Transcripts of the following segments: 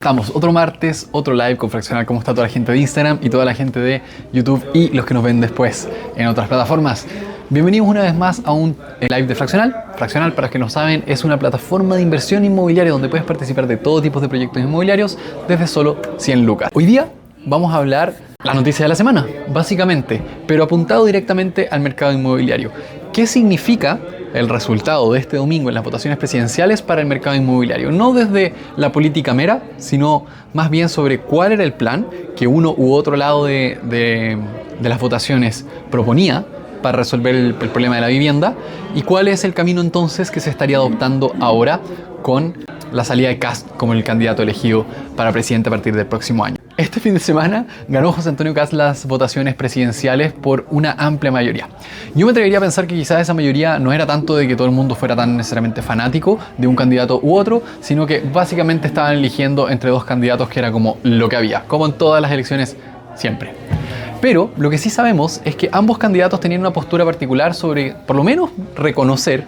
Estamos otro martes, otro live con Fraccional. ¿Cómo está toda la gente de Instagram y toda la gente de YouTube y los que nos ven después en otras plataformas? Bienvenidos una vez más a un live de Fraccional. Fraccional, para los que no saben, es una plataforma de inversión inmobiliaria donde puedes participar de todo tipo de proyectos inmobiliarios desde solo 100 lucas. Hoy día vamos a hablar la noticia de la semana, básicamente, pero apuntado directamente al mercado inmobiliario. ¿Qué significa el resultado de este domingo en las votaciones presidenciales para el mercado inmobiliario? No desde la política mera, sino más bien sobre cuál era el plan que uno u otro lado de las votaciones proponía para resolver el problema de la vivienda y cuál es el camino entonces que se estaría adoptando ahora con la salida de Kast como el candidato elegido para presidente a partir del próximo año. Este fin de semana ganó José Antonio Kast las votaciones presidenciales por una amplia mayoría. Yo me atrevería a pensar que quizás esa mayoría no era tanto de que todo el mundo fuera tan necesariamente fanático de un candidato u otro, sino que básicamente estaban eligiendo entre dos candidatos que era como lo que había, como en todas las elecciones siempre. Pero lo que sí sabemos es que ambos candidatos tenían una postura particular sobre, por lo menos, reconocer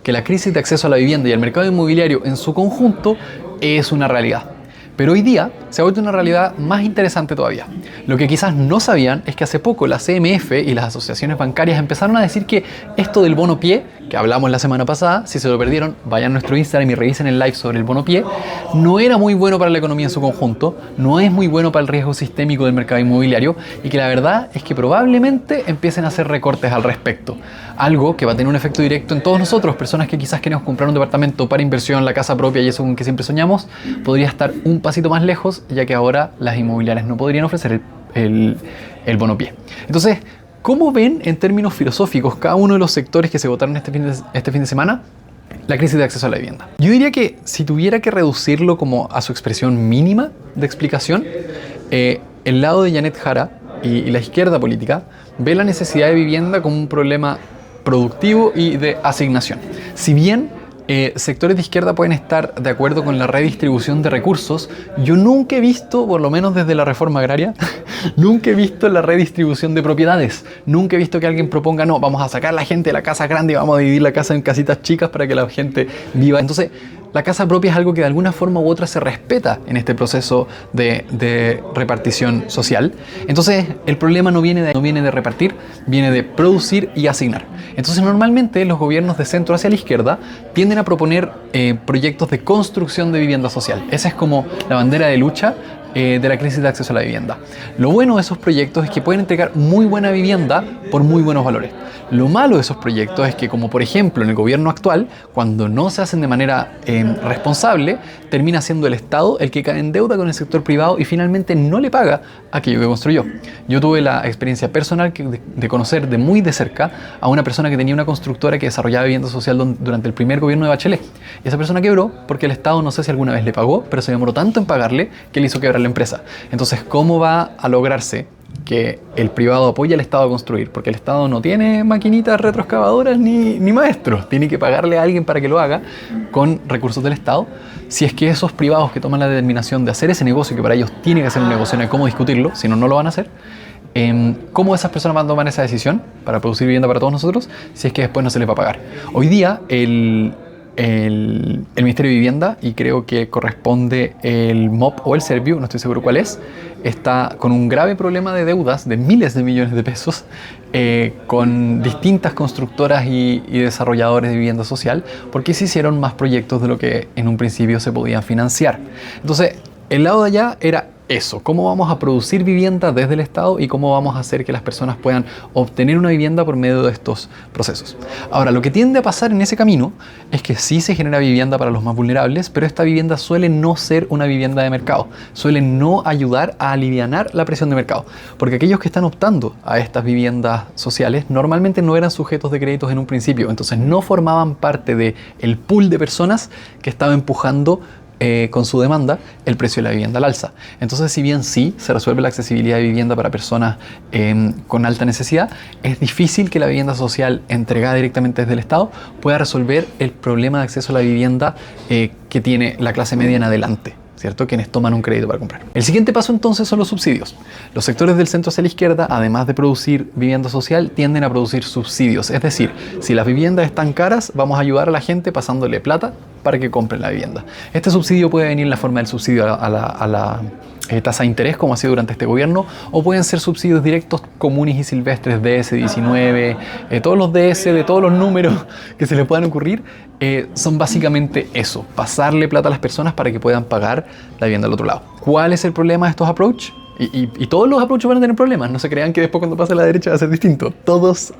que la crisis de acceso a la vivienda y el mercado inmobiliario en su conjunto es una realidad. Pero hoy día se ha vuelto una realidad más interesante todavía. Lo que quizás no sabían es que hace poco la CMF y las asociaciones bancarias empezaron a decir que esto del bono pie, que hablamos la semana pasada, si se lo perdieron, vayan a nuestro Instagram y revisen el live sobre el bono pie, no era muy bueno para la economía en su conjunto, no es muy bueno para el riesgo sistémico del mercado inmobiliario y que la verdad es que probablemente empiecen a hacer recortes al respecto. Algo que va a tener un efecto directo en todos nosotros, personas que quizás queremos comprar un departamento para inversión, la casa propia y eso con que siempre soñamos, podría estar un pasito más lejos, ya que ahora las inmobiliarias no podrían ofrecer el bono pie. Entonces, ¿cómo ven en términos filosóficos cada uno de los sectores que se votaron este fin de semana la crisis de acceso a la vivienda? Yo diría que si tuviera que reducirlo como a su expresión mínima de explicación, el lado de Janet Jara y la izquierda política ve la necesidad de vivienda como un problema productivo y de asignación. Si bien sectores de izquierda pueden estar de acuerdo con la redistribución de recursos, yo nunca he visto, por lo menos desde la reforma agraria, nunca he visto la redistribución de propiedades. Nunca he visto que alguien proponga, no, vamos a sacar a la gente de la casa grande y vamos a dividir la casa en casitas chicas para que la gente viva. Entonces, la casa propia es algo que de alguna forma u otra se respeta en este proceso de repartición social. Entonces, el problema no viene de repartir, viene de producir y asignar. Entonces, normalmente los gobiernos de centro hacia la izquierda tienden a proponer proyectos de construcción de vivienda social. Esa es como la bandera de lucha de la crisis de acceso a la vivienda. Lo bueno de esos proyectos es que pueden entregar muy buena vivienda por muy buenos valores. Lo malo de esos proyectos es que, como por ejemplo en el gobierno actual, cuando no se hacen de manera responsable, termina siendo el Estado el que cae en deuda con el sector privado y finalmente no le paga aquello que construyó. Yo tuve la experiencia personal de conocer de muy de cerca a una persona que tenía una constructora que desarrollaba vivienda social durante el primer gobierno de Bachelet. Y esa persona quebró porque el Estado, no sé si alguna vez le pagó, pero se demoró tanto en pagarle que le hizo quebrar la empresa. Entonces, ¿cómo va a lograrse que el privado apoye al Estado a construir? Porque el Estado no tiene maquinitas retroexcavadoras ni maestros, tiene que pagarle a alguien para que lo haga con recursos del Estado. Si es que esos privados que toman la determinación de hacer ese negocio, que para ellos tiene que ser un negocio, no hay cómo discutirlo, si no, no lo van a hacer, ¿cómo esas personas van a tomar esa decisión para producir vivienda para todos nosotros si es que después no se les va a pagar? Hoy día el Ministerio de Vivienda, y creo que corresponde el MOP o el Serviu, no estoy seguro cuál es, está con un grave problema de deudas de miles de millones de pesos con distintas constructoras y desarrolladores de vivienda social porque se hicieron más proyectos de lo que en un principio se podían financiar. Entonces, el lado de allá era eso, cómo vamos a producir vivienda desde el Estado y cómo vamos a hacer que las personas puedan obtener una vivienda por medio de estos procesos. Ahora, lo que tiende a pasar en ese camino es que sí se genera vivienda para los más vulnerables, pero esta vivienda suele no ser una vivienda de mercado, suele no ayudar a alivianar la presión de mercado, porque aquellos que están optando a estas viviendas sociales normalmente no eran sujetos de créditos en un principio, entonces no formaban parte del pool de personas que estaba empujando con su demanda el precio de la vivienda al alza. Entonces, si bien sí se resuelve la accesibilidad de vivienda para personas con alta necesidad, es difícil que la vivienda social entregada directamente desde el Estado pueda resolver el problema de acceso a la vivienda que tiene la clase media en adelante, ¿cierto? Quienes toman un crédito para comprar. El siguiente paso entonces son los subsidios. Los sectores del centro hacia la izquierda, además de producir vivienda social, tienden a producir subsidios. Es decir, si las viviendas están caras, vamos a ayudar a la gente pasándole plata para que compren la vivienda. Este subsidio puede venir en la forma del subsidio a la tasa de interés, como ha sido durante este gobierno, o pueden ser subsidios directos comunes y silvestres, DS19, todos los DS de todos los números que se les puedan ocurrir, son básicamente eso, pasarle plata a las personas para que puedan pagar la vivienda al otro lado. ¿Cuál es el problema de estos approach? Y todos los approaches van a tener problemas, no se crean que después cuando pase a la derecha va a ser distinto. Todos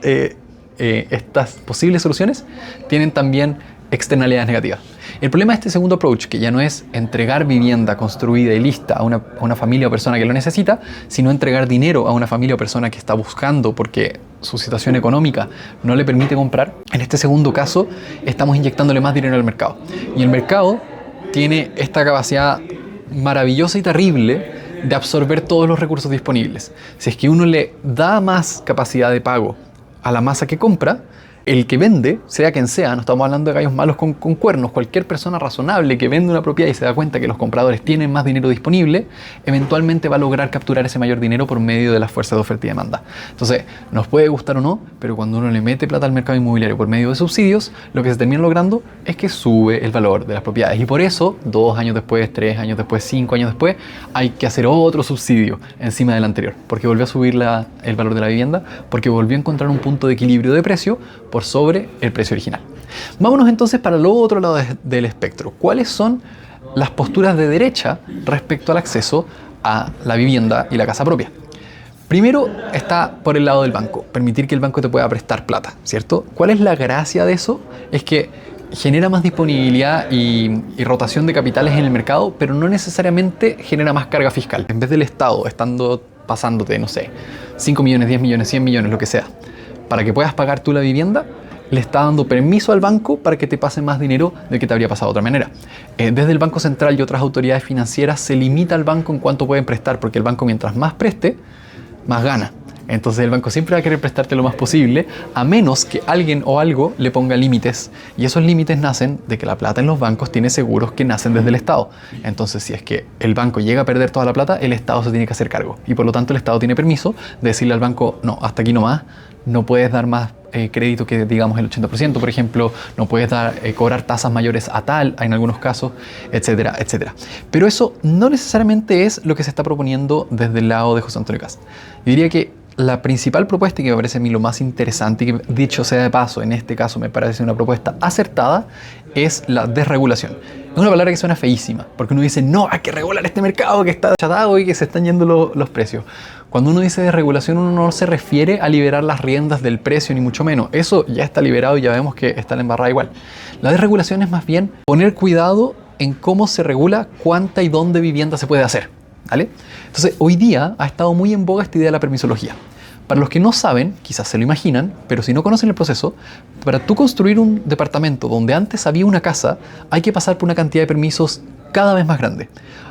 estas posibles soluciones tienen también externalidades negativas. El problema de este segundo approach, que ya no es entregar vivienda construida y lista a una familia o persona que lo necesita, sino entregar dinero a una familia o persona que está buscando porque su situación económica no le permite comprar, en este segundo caso estamos inyectándole más dinero al mercado. Y el mercado tiene esta capacidad maravillosa y terrible de absorber todos los recursos disponibles. Si es que uno le da más capacidad de pago a la masa que compra, el que vende, sea quien sea, no estamos hablando de gallos malos con cuernos, cualquier persona razonable que vende una propiedad y se da cuenta que los compradores tienen más dinero disponible, eventualmente va a lograr capturar ese mayor dinero por medio de las fuerzas de oferta y demanda. Entonces, nos puede gustar o no, pero cuando uno le mete plata al mercado inmobiliario por medio de subsidios, lo que se termina logrando es que sube el valor de las propiedades. Y por eso, 2 años después, 3 años después, 5 años después, hay que hacer otro subsidio encima del anterior, porque volvió a subir el valor de la vivienda, porque volvió a encontrar un punto de equilibrio de precio por sobre el precio original. Vámonos entonces para el otro lado del espectro. ¿Cuáles son las posturas de derecha respecto al acceso a la vivienda y la casa propia? Primero está por el lado del banco, permitir que el banco te pueda prestar plata, ¿cierto? ¿Cuál es la gracia de eso? Es que genera más disponibilidad y rotación de capitales en el mercado, pero no necesariamente genera más carga fiscal. En vez del Estado pasándote, no sé, 5 millones, 10 millones, 100 millones, lo que sea, para que puedas pagar tú la vivienda, le está dando permiso al banco para que te pase más dinero del que te habría pasado de otra manera. Desde el Banco Central y otras autoridades financieras se limita al banco en cuánto pueden prestar, porque el banco mientras más preste, más gana. Entonces el banco siempre va a querer prestarte lo más posible, a menos que alguien o algo le ponga límites. Y esos límites nacen de que la plata en los bancos tiene seguros que nacen desde el Estado. Entonces si es que el banco llega a perder toda la plata, el Estado se tiene que hacer cargo. Y por lo tanto el Estado tiene permiso de decirle al banco, no, hasta aquí nomás, no puedes dar más crédito que digamos el 80%, por ejemplo, no puedes cobrar tasas mayores a tal, en algunos casos, etcétera, etcétera. Pero eso no necesariamente es lo que se está proponiendo desde el lado de José Antonio Kast. Yo diría que la principal propuesta, y que me parece a mí lo más interesante, y que dicho sea de paso, en este caso me parece una propuesta acertada, es la desregulación. Es una palabra que suena feísima, porque uno dice, no, hay que regular este mercado que está achatado y que se están yendo los precios. Cuando uno dice desregulación, uno no se refiere a liberar las riendas del precio, ni mucho menos. Eso ya está liberado y ya vemos que está en la embarrada igual. La desregulación es más bien poner cuidado en cómo se regula cuánta y dónde vivienda se puede hacer, ¿vale? Entonces, hoy día ha estado muy en boga esta idea de la permisología. Para los que no saben, quizás se lo imaginan, pero si no conocen el proceso, para tú construir un departamento donde antes había una casa, hay que pasar por una cantidad de permisos cada vez más grande.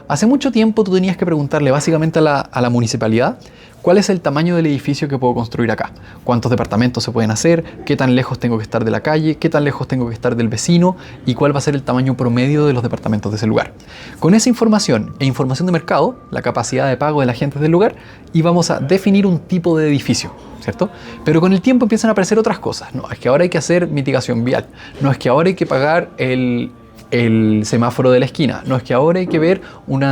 Hace mucho tiempo tú tenías que preguntarle básicamente a la municipalidad cuál es el tamaño del edificio que puedo construir acá, cuántos departamentos se pueden hacer, qué tan lejos tengo que estar de la calle, qué tan lejos tengo que estar del vecino y cuál va a ser el tamaño promedio de los departamentos de ese lugar. Con esa información e información de mercado, la capacidad de pago de la gente del lugar, íbamos a definir un tipo de edificio, ¿cierto? Pero con el tiempo empiezan a aparecer otras cosas. No, es que ahora hay que hacer mitigación vial. No, es que ahora hay que pagar el semáforo de la esquina. No, es que ahora hay que ver un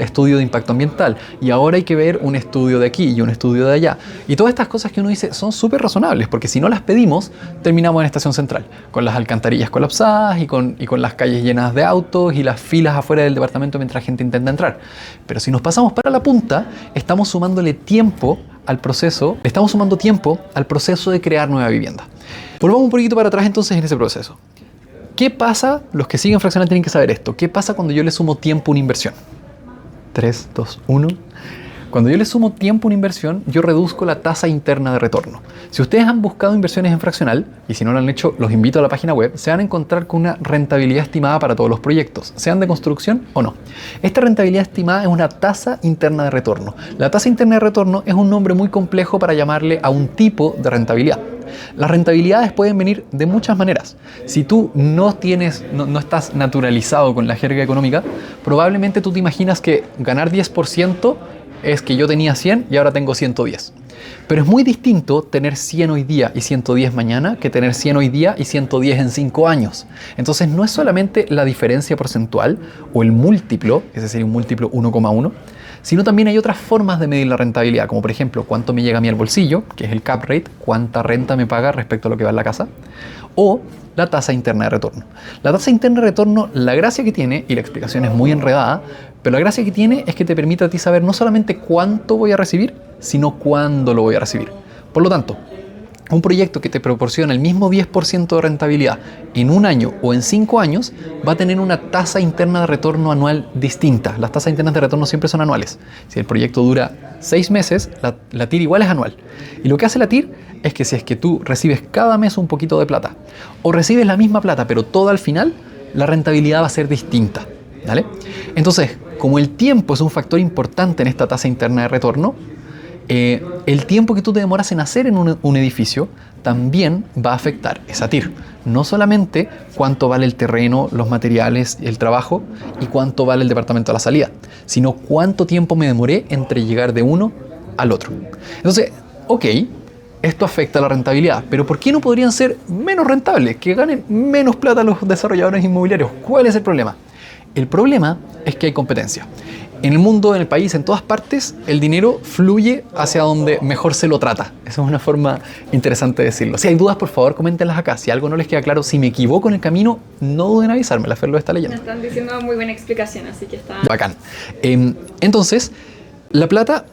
estudio de impacto ambiental y ahora hay que ver un estudio de aquí y un estudio de allá. Y todas estas cosas que uno dice son súper razonables, porque si no las pedimos, terminamos en Estación Central, con las alcantarillas colapsadas y con las calles llenas de autos y las filas afuera del departamento mientras la gente intenta entrar. Pero si nos pasamos para la punta, estamos sumándole tiempo al proceso, estamos sumando tiempo al proceso de crear nueva vivienda. Volvamos un poquito para atrás entonces en ese proceso. ¿Qué pasa? Los que siguen Fraccional tienen que saber esto. ¿Qué pasa cuando yo le sumo tiempo a una inversión? 3, 2, 1. Cuando yo le sumo tiempo a una inversión, yo reduzco la tasa interna de retorno. Si ustedes han buscado inversiones en Fraccional, y si no lo han hecho, los invito a la página web, se van a encontrar con una rentabilidad estimada para todos los proyectos, sean de construcción o no. Esta rentabilidad estimada es una tasa interna de retorno. La tasa interna de retorno es un nombre muy complejo para llamarle a un tipo de rentabilidad. Las rentabilidades pueden venir de muchas maneras. Si tú no estás naturalizado con la jerga económica, probablemente tú te imaginas que ganar 10% es que yo tenía 100 y ahora tengo 110. Pero es muy distinto tener 100 hoy día y 110 mañana que tener 100 hoy día y 110 en 5 años. Entonces no es solamente la diferencia porcentual o el múltiplo, es decir, un múltiplo 1,1, sino también hay otras formas de medir la rentabilidad, como por ejemplo cuánto me llega a mí al bolsillo, que es el cap rate, cuánta renta me paga respecto a lo que va en la casa, o la tasa interna de retorno. La tasa interna de retorno, la gracia que tiene, y la explicación es muy enredada, pero la gracia que tiene es que te permite a ti saber no solamente cuánto voy a recibir, sino cuándo lo voy a recibir. Por lo tanto, un proyecto que te proporciona el mismo 10% de rentabilidad en un año o en 5 años va a tener una tasa interna de retorno anual distinta. Las tasas internas de retorno siempre son anuales. Si el proyecto dura 6 meses, la TIR igual es anual. Y lo que hace la TIR es que si es que tú recibes cada mes un poquito de plata o recibes la misma plata pero toda al final, la rentabilidad va a ser distinta, ¿vale? Entonces, como el tiempo es un factor importante en esta tasa interna de retorno, el tiempo que tú te demoras en hacer en un edificio también va a afectar esa TIR. No solamente cuánto vale el terreno, los materiales, el trabajo y cuánto vale el departamento a la salida, sino cuánto tiempo me demoré entre llegar de uno al otro. Entonces, ok, esto afecta la rentabilidad, pero ¿por qué no podrían ser menos rentables? Que ganen menos plata los desarrolladores inmobiliarios. ¿Cuál es el problema? El problema es que hay competencia. En el mundo, en el país, en todas partes, el dinero fluye hacia donde mejor se lo trata. Esa es una forma interesante de decirlo. Si hay dudas, por favor, coméntenlas acá. Si algo no les queda claro, si me equivoco en el camino, no duden en avisarme. La Fer lo está leyendo. Me están diciendo una muy buena explicación, así que está... Bacán. Entonces, la plata...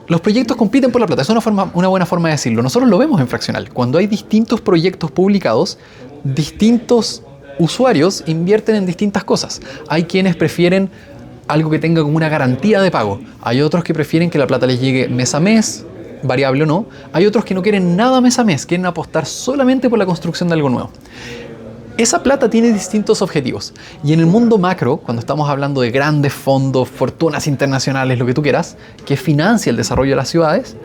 Los proyectos compiten por la plata. Es una buena forma de decirlo. Nosotros lo vemos en Fraccional. Cuando hay distintos proyectos publicados, distintos usuarios invierten en distintas cosas. Hay quienes prefieren algo que tenga como una garantía de pago. Hay otros que prefieren que la plata les llegue mes a mes, variable o no. Hay otros que no quieren nada mes a mes, quieren apostar solamente por la construcción de algo nuevo. Esa plata tiene distintos objetivos. Y en el mundo macro, cuando estamos hablando de grandes fondos, fortunas internacionales, lo que tú quieras, que financia el desarrollo de las ciudades,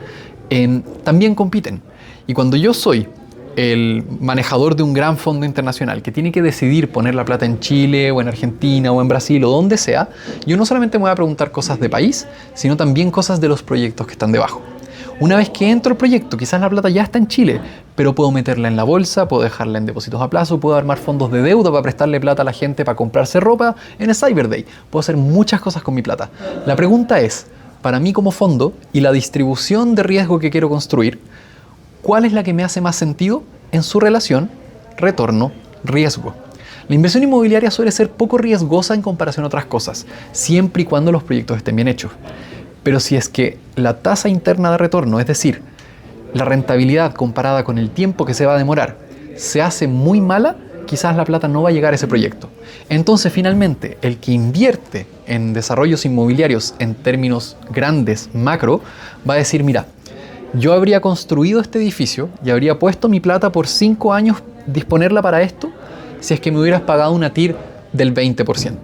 también compiten. Y cuando yo soy el manejador de un gran fondo internacional que tiene que decidir poner la plata en Chile o en Argentina o en Brasil o donde sea, yo no solamente me voy a preguntar cosas de país, sino también cosas de los proyectos que están debajo. Una vez que entro al proyecto, quizás la plata ya está en Chile, pero puedo meterla en la bolsa, puedo dejarla en depósitos a plazo, puedo armar fondos de deuda para prestarle plata a la gente para comprarse ropa en el Cyber Day. Puedo hacer muchas cosas con mi plata. La pregunta es, para mí como fondo y la distribución de riesgo que quiero construir, ¿cuál es la que me hace más sentido en su relación retorno-riesgo? La inversión inmobiliaria suele ser poco riesgosa en comparación a otras cosas, siempre y cuando los proyectos estén bien hechos. Pero si es que la tasa interna de retorno, es decir, la rentabilidad comparada con el tiempo que se va a demorar, se hace muy mala, quizás la plata no va a llegar a ese proyecto. Entonces, finalmente, el que invierte en desarrollos inmobiliarios en términos grandes, macro, va a decir, mira, yo habría construido este edificio y habría puesto mi plata por 5 años, disponerla para esto, si es que me hubieras pagado una TIR del 20%.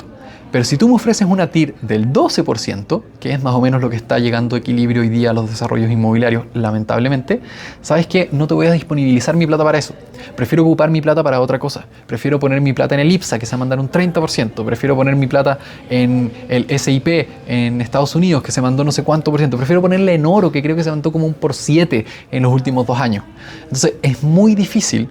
Pero si tú me ofreces una TIR del 12%, que es más o menos lo que está llegando a equilibrio hoy día a los desarrollos inmobiliarios, lamentablemente, sabes que no te voy a disponibilizar mi plata para eso. Prefiero ocupar mi plata para otra cosa. Prefiero poner mi plata en el IPSA, que se va a mandar un 30%. Prefiero poner mi plata en el SIP en Estados Unidos, que se mandó no sé cuánto por ciento. Prefiero ponerla en oro, que creo que se mandó como un por 7 en los últimos 2 años. Entonces, es muy difícil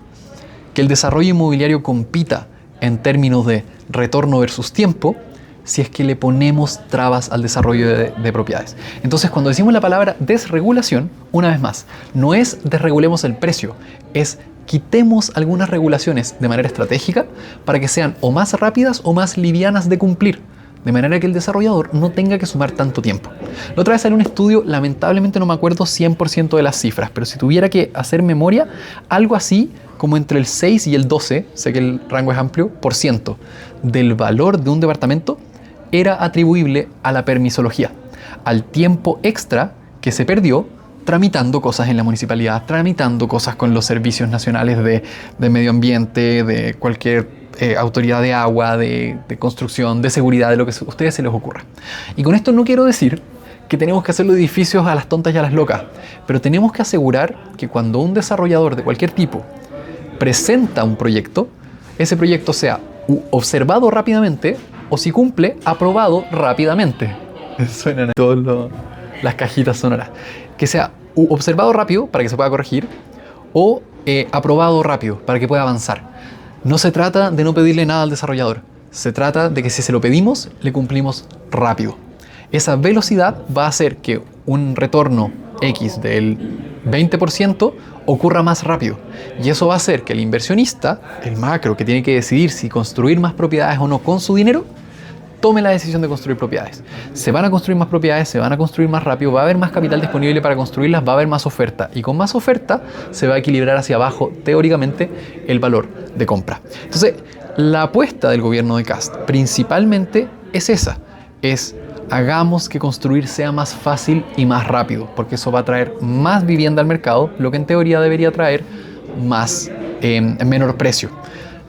que el desarrollo inmobiliario compita en términos de retorno versus tiempo, si es que le ponemos trabas al desarrollo de propiedades. Entonces, cuando decimos la palabra desregulación, una vez más, no es desregulemos el precio, es quitemos algunas regulaciones de manera estratégica para que sean o más rápidas o más livianas de cumplir, de manera que el desarrollador no tenga que sumar tanto tiempo. La otra vez salió un estudio, lamentablemente no me acuerdo 100% de las cifras, pero si tuviera que hacer memoria, algo así como entre el 6 y el 12, sé que el rango es amplio, por ciento del valor de un departamento era atribuible a la permisología, al tiempo extra que se perdió tramitando cosas en la municipalidad, tramitando cosas con los servicios nacionales de medio ambiente, de cualquier autoridad de agua, de construcción, de seguridad, de lo que a ustedes se les ocurra. Y con esto no quiero decir que tenemos que hacer los edificios a las tontas y a las locas, pero tenemos que asegurar que cuando un desarrollador de cualquier tipo presenta un proyecto, ese proyecto sea observado rápidamente o, si cumple, aprobado rápidamente. Suenan todas las cajitas sonoras. Que sea observado rápido para que se pueda corregir o aprobado rápido para que pueda avanzar. No se trata de no pedirle nada al desarrollador, se trata de que si se lo pedimos, le cumplimos rápido. Esa velocidad va a hacer que un retorno X del 20% ocurra más rápido. Y eso va a hacer que el inversionista, el macro que tiene que decidir si construir más propiedades o no con su dinero, tome la decisión de construir propiedades. Se van a construir más propiedades, se van a construir más rápido, va a haber más capital disponible para construirlas, va a haber más oferta. Y con más oferta se va a equilibrar hacia abajo, teóricamente, el valor de compra. Entonces, la apuesta del gobierno de Kast principalmente es esa, es hagamos que construir sea más fácil y más rápido, porque eso va a traer más vivienda al mercado, lo que en teoría debería traer más, menor precio.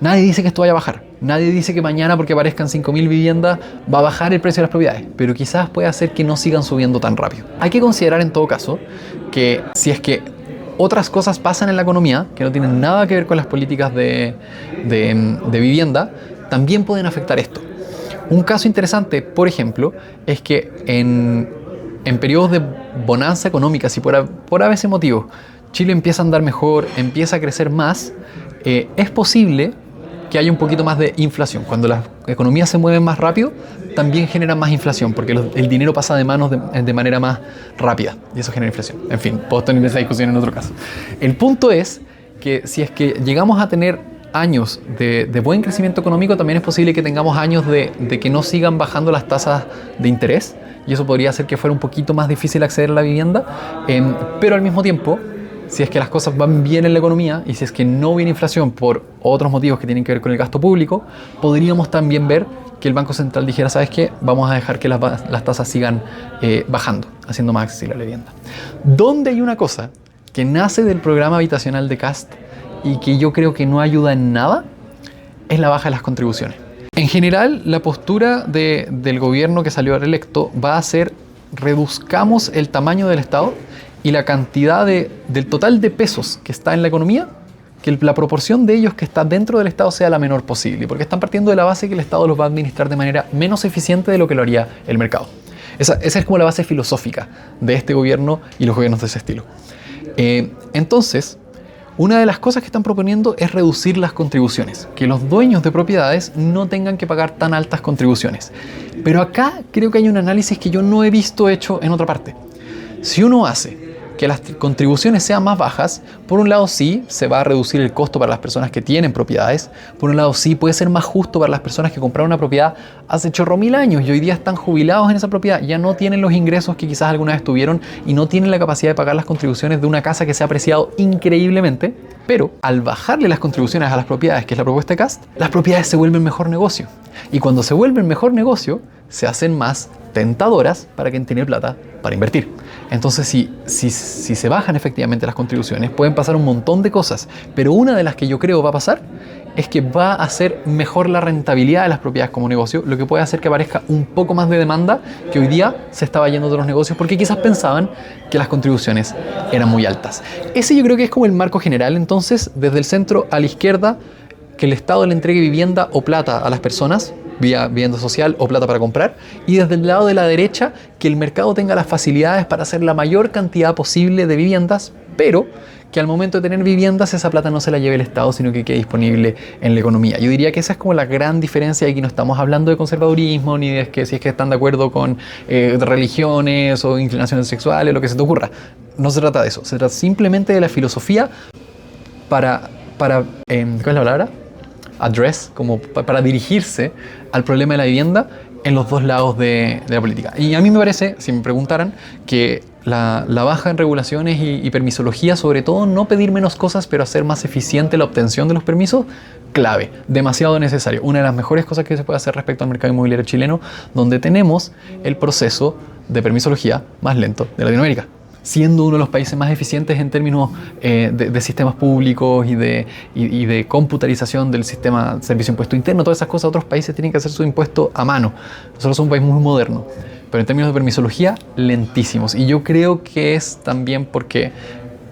Nadie dice que esto vaya a bajar, nadie dice que mañana porque aparezcan 5.000 viviendas va a bajar el precio de las propiedades, pero quizás puede hacer que no sigan subiendo tan rápido. Hay que considerar en todo caso que si es que otras cosas pasan en la economía que no tienen nada que ver con las políticas de vivienda, también pueden afectar esto. Un caso interesante, por ejemplo, es que en periodos de bonanza económica, si por a veces motivo Chile empieza a andar mejor, empieza a crecer más, es posible que haya un poquito más de inflación. Cuando las economías se mueven más rápido, también generan más inflación, porque el dinero pasa de manos de manera más rápida, y eso genera inflación. En fin, puedo tener esa discusión en otro caso. El punto es que si es que llegamos a tener años de buen crecimiento económico, también es posible que tengamos años de que no sigan bajando las tasas de interés, y eso podría hacer que fuera un poquito más difícil acceder a la vivienda, pero al mismo tiempo, si es que las cosas van bien en la economía y si es que no viene inflación por otros motivos que tienen que ver con el gasto público, podríamos también ver que el Banco Central dijera, ¿sabes qué? Vamos a dejar que las tasas sigan bajando, haciendo más accesible la vivienda. Donde hay una cosa que nace del programa habitacional de Kast y que yo creo que no ayuda en nada, es la baja de las contribuciones. En general, la postura del gobierno que salió reelecto va a ser reduzcamos el tamaño del Estado y la cantidad del total de pesos que está en la economía, que la proporción de ellos que está dentro del Estado sea la menor posible, porque están partiendo de la base que el Estado los va a administrar de manera menos eficiente de lo que lo haría el mercado. Esa es como la base filosófica de este gobierno y los gobiernos de ese estilo. Entonces, una de las cosas que están proponiendo es reducir las contribuciones, que los dueños de propiedades no tengan que pagar tan altas contribuciones. Pero acá creo que hay un análisis que yo no he visto hecho en otra parte. Si uno hace que las contribuciones sean más bajas, por un lado sí, se va a reducir el costo para las personas que tienen propiedades, por un lado sí, puede ser más justo para las personas que compraron una propiedad hace chorro mil años y hoy día están jubilados en esa propiedad, ya no tienen los ingresos que quizás alguna vez tuvieron y no tienen la capacidad de pagar las contribuciones de una casa que se ha apreciado increíblemente, pero al bajarle las contribuciones a las propiedades, que es la propuesta de Kast, las propiedades se vuelven mejor negocio. Y cuando se vuelven mejor negocio, se hacen más tentadoras para quien tiene plata para invertir. Entonces, si se bajan efectivamente las contribuciones, pueden pasar un montón de cosas, pero una de las que yo creo va a pasar es que va a hacer mejor la rentabilidad de las propiedades como negocio, lo que puede hacer que aparezca un poco más de demanda que hoy día se estaba yendo de los negocios porque quizás pensaban que las contribuciones eran muy altas. Ese yo creo que es como el marco general. Entonces, desde el centro a la izquierda, que el Estado le entregue vivienda o plata a las personas, vía vivienda social o plata para comprar, y desde el lado de la derecha, que el mercado tenga las facilidades para hacer la mayor cantidad posible de viviendas, pero que al momento de tener viviendas esa plata no se la lleve el Estado, sino que quede disponible en la economía. Yo diría que esa es como la gran diferencia. Aquí no estamos hablando de conservadurismo, ni de si es que están de acuerdo con religiones o inclinaciones sexuales, lo que se te ocurra. No se trata de eso, se trata simplemente de la filosofía para ¿cuál es la palabra? Address, como para dirigirse al problema de la vivienda en los dos lados de la política. Y a mí me parece, si me preguntaran, que la baja en regulaciones y permisología, sobre todo no pedir menos cosas, pero hacer más eficiente la obtención de los permisos, clave, demasiado necesario. Una de las mejores cosas que se puede hacer respecto al mercado inmobiliario chileno, donde tenemos el proceso de permisología más lento de Latinoamérica, siendo uno de los países más eficientes en términos de sistemas públicos y de computarización del sistema de servicio de impuesto interno. Todas esas cosas, otros países tienen que hacer su impuesto a mano. Nosotros somos un país muy moderno, pero en términos de permisología, lentísimos. Y yo creo que es también porque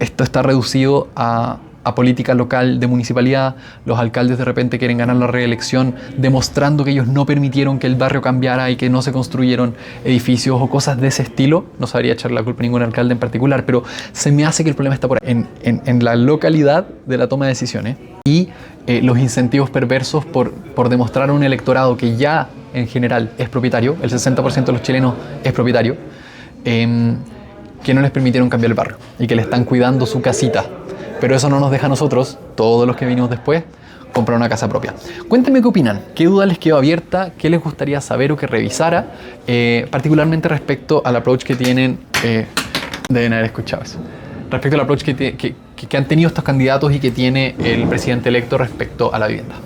esto está reducido a a política local de municipalidad, los alcaldes de repente quieren ganar la reelección demostrando que ellos no permitieron que el barrio cambiara y que no se construyeron edificios o cosas de ese estilo. No sabría echar la culpa a ningún alcalde en particular, pero se me hace que el problema está por ahí, en la localidad de la toma de decisiones y los incentivos perversos por demostrar a un electorado que ya en general es propietario, el 60% de los chilenos es propietario, que no les permitieron cambiar el barrio y que le están cuidando su casita. Pero eso no nos deja a nosotros, todos los que vinimos después, comprar una casa propia. Cuéntenme qué opinan, qué duda les quedó abierta, qué les gustaría saber o que revisara, particularmente respecto al approach que tienen, deben haber escuchado eso, respecto al approach que han tenido estos candidatos y que tiene el presidente electo respecto a la vivienda.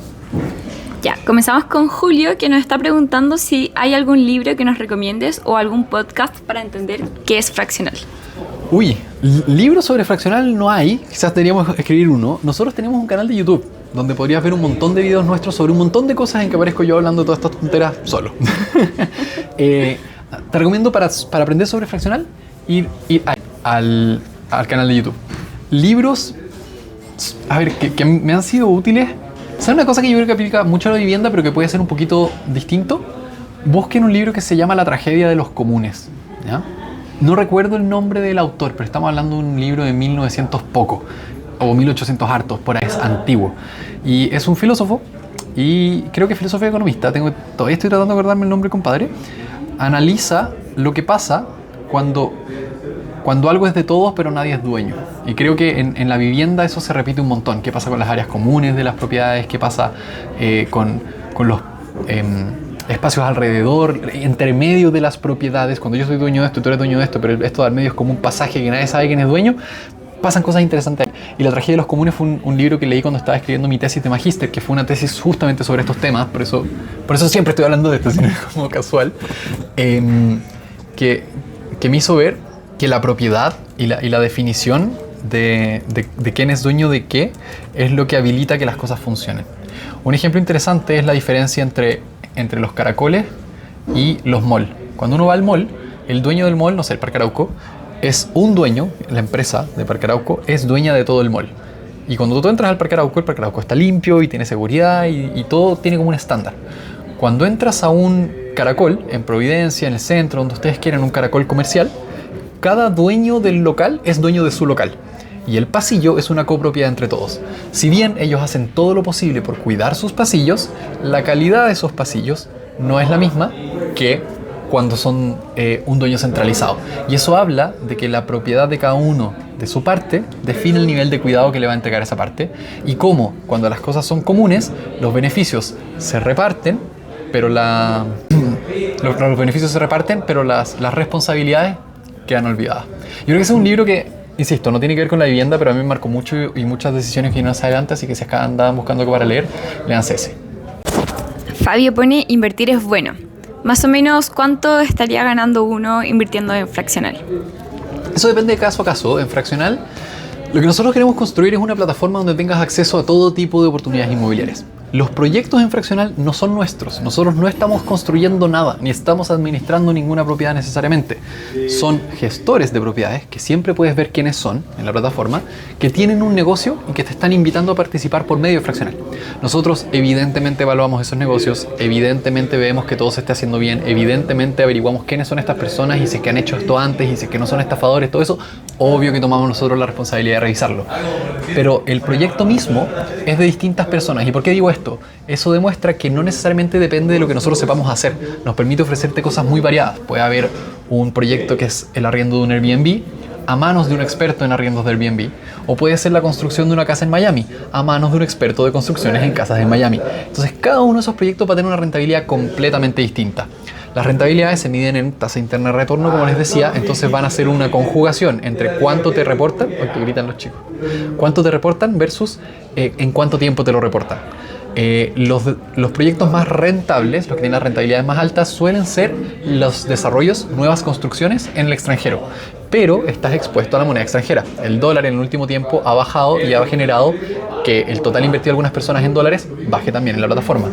Ya, comenzamos con Julio, que nos está preguntando si hay algún libro que nos recomiendes o algún podcast para entender qué es fraccional. Uy, libros sobre fraccional no hay, quizás deberíamos escribir uno. Nosotros tenemos un canal de YouTube donde podrías ver un montón de videos nuestros sobre un montón de cosas en que aparezco yo hablando de todas estas tonteras solo. Te recomiendo para aprender sobre fraccional ir al canal de YouTube. Libros, a ver, que me han sido útiles. ¿Saben una cosa que yo creo que aplica mucho a la vivienda, pero que puede ser un poquito distinto? Busquen un libro que se llama La tragedia de los comunes, ¿ya? No recuerdo el nombre del autor, pero estamos hablando de un libro de 1900 poco, o 1800 hartos, por ahí, es antiguo. Y es un filósofo, y creo que filósofo y economista, todavía estoy tratando de acordarme el nombre, compadre. Analiza lo que pasa cuando algo es de todos pero nadie es dueño. Y creo que en la vivienda eso se repite un montón. ¿Qué pasa con las áreas comunes de las propiedades? ¿Qué pasa con los espacios alrededor, entre medio de las propiedades? Cuando yo soy dueño de esto, tú eres dueño de esto, pero esto de al medio es como un pasaje que nadie sabe quién es dueño. Pasan cosas interesantes. Y La tragedia de los comunes fue un libro que leí cuando estaba escribiendo mi tesis de magíster, que fue una tesis justamente sobre estos temas. Por eso siempre estoy hablando de esto, sino como casual. Que me hizo ver que la propiedad y la definición de quién es dueño de qué es lo que habilita que las cosas funcionen. Un ejemplo interesante es la diferencia entre los caracoles y los malls. Cuando uno va al mall, el dueño del mall, no sé, el Parque Arauco, es un dueño, la empresa de Parque Arauco es dueña de todo el mall. Y cuando tú entras al Parque Arauco, el Parque Arauco está limpio y tiene seguridad y todo tiene como un estándar. Cuando entras a un caracol, en Providencia, en el centro, donde ustedes quieran un caracol comercial, cada dueño del local es dueño de su local. Y el pasillo es una copropiedad entre todos. Si bien ellos hacen todo lo posible por cuidar sus pasillos, la calidad de esos pasillos no es la misma que cuando son un dueño centralizado. Y eso habla de que la propiedad de cada uno de su parte define el nivel de cuidado que le va a entregar esa parte y cómo, cuando las cosas son comunes, los beneficios se reparten, pero los beneficios se reparten, pero las responsabilidades quedan olvidadas. Yo creo que ese es un libro que, insisto, no tiene que ver con la vivienda, pero a mí me marcó mucho y muchas decisiones que vienen hacia adelante, así que si andan buscando algo para leer, léanse ese. Fabio pone: invertir es bueno. Más o menos, ¿cuánto estaría ganando uno invirtiendo en fraccional? Eso depende de caso a caso. En fraccional, lo que nosotros queremos construir es una plataforma donde tengas acceso a todo tipo de oportunidades inmobiliarias. Los proyectos en fraccional no son nuestros. Nosotros no estamos construyendo nada, ni estamos administrando ninguna propiedad necesariamente. Son gestores de propiedades, que siempre puedes ver quiénes son en la plataforma, que tienen un negocio y que te están invitando a participar por medio de fraccional. Nosotros evidentemente evaluamos esos negocios, evidentemente vemos que todo se esté haciendo bien, evidentemente averiguamos quiénes son estas personas y si es que han hecho esto antes y si es que no son estafadores, todo eso, obvio que tomamos nosotros la responsabilidad de revisarlo. Pero el proyecto mismo es de distintas personas. ¿Y por qué digo esto? Eso demuestra que no necesariamente depende de lo que nosotros sepamos hacer. Nos permite ofrecerte cosas muy variadas. Puede haber un proyecto que es el arriendo de un Airbnb a manos de un experto en arriendos de Airbnb, o puede ser la construcción de una casa en Miami a manos de un experto de construcciones en casas en Miami. Entonces cada uno de esos proyectos va a tener una rentabilidad completamente distinta. Las rentabilidades se miden en tasa interna de retorno, como les decía, entonces van a ser una conjugación entre cuánto te reportan, o que gritan los chicos, cuánto te reportan versus en cuánto tiempo te lo reportan. Los proyectos más rentables, los que tienen las rentabilidades más altas, suelen ser los desarrollos, nuevas construcciones en el extranjero, pero estás expuesto a la moneda extranjera. El dólar en el último tiempo ha bajado y ha generado que el total invertido de algunas personas en dólares baje también en la plataforma.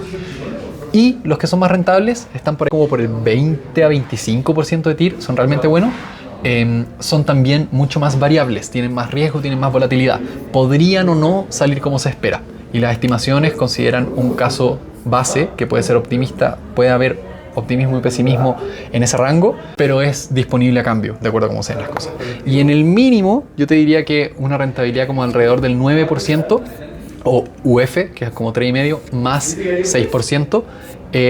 Y los que son más rentables están como por el 20 a 25% de TIR, son realmente buenos, son también mucho más variables, tienen más riesgo, tienen más volatilidad. Podrían o no salir como se espera. Y las estimaciones consideran un caso base que puede ser optimista, puede haber optimismo y pesimismo en ese rango, pero es disponible a cambio, de acuerdo a cómo sean las cosas. Y en el mínimo, yo te diría que una rentabilidad como alrededor del 9%, o UF, que es como 3,5%, más 6%,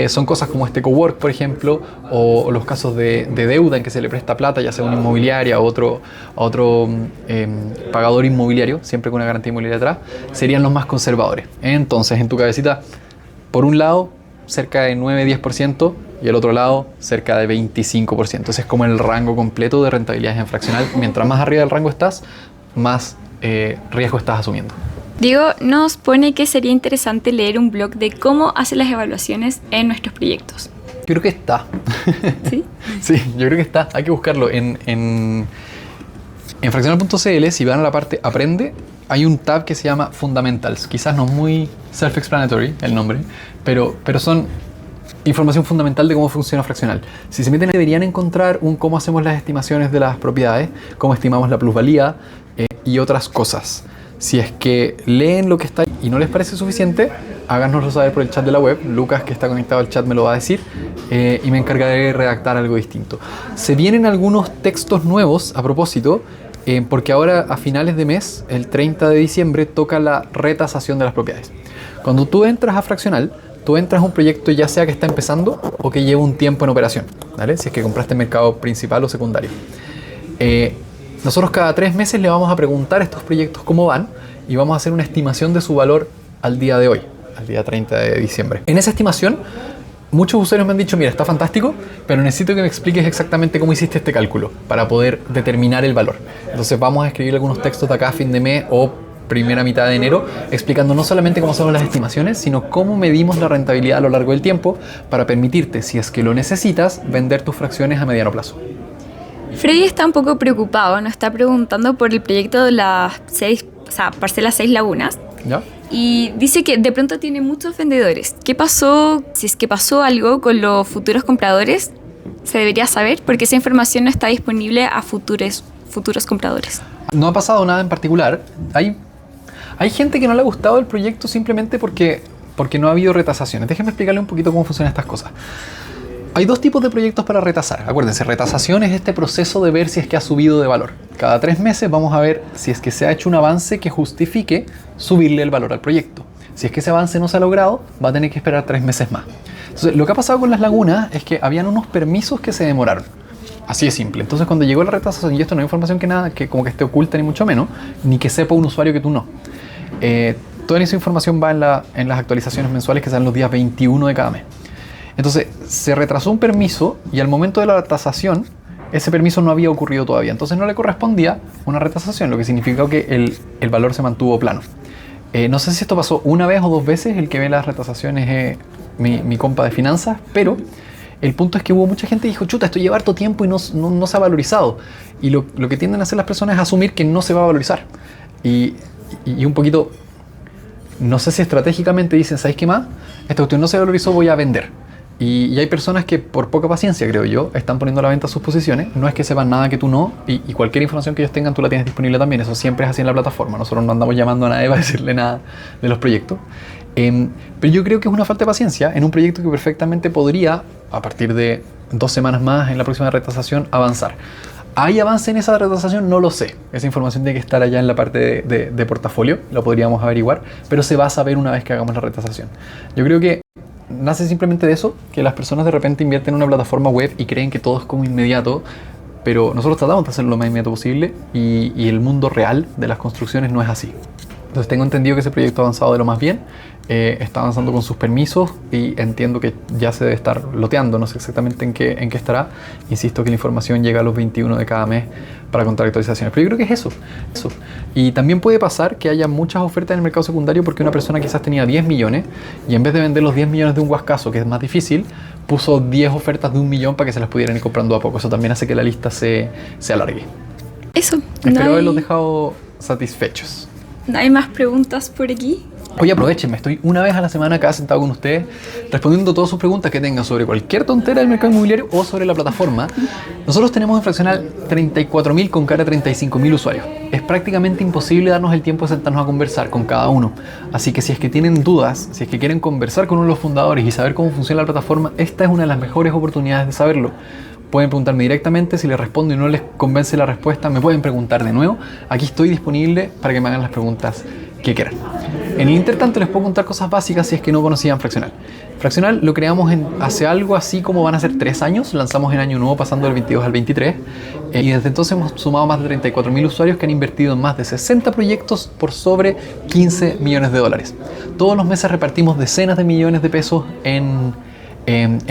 son cosas como este cowork, por ejemplo, o los casos de deuda en que se le presta plata, ya sea una inmobiliaria o otro pagador inmobiliario, siempre con una garantía inmobiliaria atrás, serían los más conservadores. Entonces, en tu cabecita, por un lado, cerca de 9-10%, y el otro lado, cerca de 25%. Ese es como el rango completo de rentabilidades en fraccional. Mientras más arriba del rango estás, más riesgo estás asumiendo. Diego nos pone que sería interesante leer un blog de cómo hace las evaluaciones en nuestros proyectos. Yo creo que está. ¿Sí? Sí, yo creo que está. Hay que buscarlo. En fraccional.cl, si van a la parte Aprende, hay un tab que se llama Fundamentals. Quizás no es muy self-explanatory el nombre, pero son información fundamental de cómo funciona fraccional. Si se meten, deberían encontrar cómo hacemos las estimaciones de las propiedades, cómo estimamos la plusvalía y otras cosas. Si es que leen lo que está ahí y no les parece suficiente, háganoslo saber por el chat de la web. Lucas, que está conectado al chat, me lo va a decir y me encargaré de redactar algo distinto. Se vienen algunos textos nuevos a propósito, porque ahora a finales de mes, el 30 de diciembre, toca la retasación de las propiedades. Cuando tú entras a fraccional, tú entras a un proyecto ya sea que está empezando o que lleva un tiempo en operación, ¿vale? Si es que compraste en mercado principal o secundario. Nosotros cada 3 meses le vamos a preguntar a estos proyectos cómo van y vamos a hacer una estimación de su valor al día de hoy, al día 30 de diciembre. En esa estimación, muchos usuarios me han dicho, mira, está fantástico, pero necesito que me expliques exactamente cómo hiciste este cálculo para poder determinar el valor. Entonces vamos a escribir algunos textos de acá a fin de mes o primera mitad de enero, explicando no solamente cómo hacemos las estimaciones, sino cómo medimos la rentabilidad a lo largo del tiempo para permitirte, si es que lo necesitas, vender tus fracciones a mediano plazo. Freddy está un poco preocupado, nos está preguntando por el proyecto de las parcelas 6 Lagunas. ¿Ya? Y dice que de pronto tiene muchos vendedores. ¿Qué pasó? Si es que pasó algo con los futuros compradores, se debería saber, porque esa información no está disponible a futuros compradores. No ha pasado nada en particular. Hay gente que no le ha gustado el proyecto simplemente porque no ha habido retasaciones. Déjenme explicarle un poquito cómo funcionan estas cosas. Hay 2 tipos de proyectos para retasar. Acuérdense, retasación es este proceso de ver si es que ha subido de valor. Cada 3 meses vamos a ver si es que se ha hecho un avance que justifique subirle el valor al proyecto. Si es que ese avance no se ha logrado, va a tener que esperar 3 meses más. Entonces, lo que ha pasado con las lagunas es que habían unos permisos que se demoraron. Así de simple. Entonces, cuando llegó la retasación, y esto no es información que como que esté oculta ni mucho menos, ni que sepa un usuario que tú no. Toda esa información va en las actualizaciones mensuales que salen los días 21 de cada mes. Entonces, se retrasó un permiso y al momento de la tasación, ese permiso no había ocurrido todavía. Entonces, no le correspondía una retasación, lo que significó que el valor se mantuvo plano. No sé si esto pasó una vez o 2 veces, el que ve las retasaciones es mi compa de finanzas, pero el punto es que hubo mucha gente que dijo, chuta, esto lleva harto tiempo y no se ha valorizado. Y lo que tienden a hacer las personas es asumir que no se va a valorizar. Y un poquito, no sé si estratégicamente dicen, ¿sabéis qué más? Esta cuestión no se valorizó, voy a vender. Y hay personas que por poca paciencia, creo yo, están poniendo a la venta sus posiciones. No es que sepan nada que tú no, y cualquier información que ellos tengan tú la tienes disponible también. Eso siempre es así en la plataforma. Nosotros no andamos llamando a nadie para decirle nada de los proyectos. Pero yo creo que es una falta de paciencia en un proyecto que perfectamente podría, a partir de 2 semanas más en la próxima retasación, avanzar. ¿Hay avance en esa retasación? No lo sé. Esa información tiene que estar allá en la parte de portafolio. Lo podríamos averiguar, pero se va a saber una vez que hagamos la retasación. Yo creo que nace simplemente de eso, que las personas de repente invierten en una plataforma web y creen que todo es como inmediato, pero nosotros tratamos de hacerlo lo más inmediato posible y el mundo real de las construcciones no es así. Entonces tengo entendido que ese proyecto ha avanzado de lo más bien, está avanzando con sus permisos y entiendo que ya se debe estar loteando, no sé exactamente en qué estará. Insisto que la información llega a los 21 de cada mes para contar actualizaciones, pero yo creo que es eso. Y también puede pasar que haya muchas ofertas en el mercado secundario porque una persona quizás tenía 10 millones y en vez de vender los 10 millones de un guascazo, que es más difícil, puso 10 ofertas de 1 millón para que se las pudieran ir comprando a poco. Eso también hace que la lista se alargue. Eso. Espero haberlos dejado satisfechos. ¿No hay más preguntas por aquí? Hoy aprovechenme, estoy una vez a la semana acá sentado con ustedes respondiendo todas sus preguntas que tengan sobre cualquier tontera del mercado inmobiliario o sobre la plataforma. Nosotros tenemos en Fraccional 34.000 con cara de 35.000 usuarios. Es prácticamente imposible darnos el tiempo de sentarnos a conversar con cada uno. Así que si es que tienen dudas, si es que quieren conversar con uno de los fundadores y saber cómo funciona la plataforma, esta es una de las mejores oportunidades de saberlo. Pueden preguntarme directamente, si les respondo y no les convence la respuesta, me pueden preguntar de nuevo. Aquí estoy disponible para que me hagan las preguntas que quieran. En el intertanto les puedo contar cosas básicas si es que no conocían Fraccional. Fraccional lo creamos hace algo así como van a ser 3 años, lanzamos en año nuevo pasando del 22 al 23 y desde entonces hemos sumado más de 34.000 usuarios que han invertido en más de 60 proyectos por sobre 15 millones de dólares. Todos los meses repartimos decenas de millones de pesos en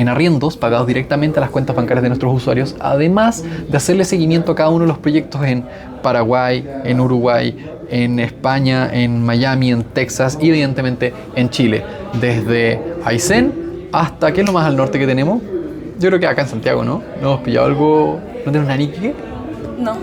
arriendos pagados directamente a las cuentas bancarias de nuestros usuarios, además de hacerle seguimiento a cada uno de los proyectos en Paraguay, en Uruguay, en España, en Miami, en Texas y evidentemente en Chile, desde Aysén hasta, ¿qué es lo más al norte que tenemos? Yo creo que acá en Santiago, ¿no? ¿No hemos pillado algo? ¿No tenemos una Iquique? No.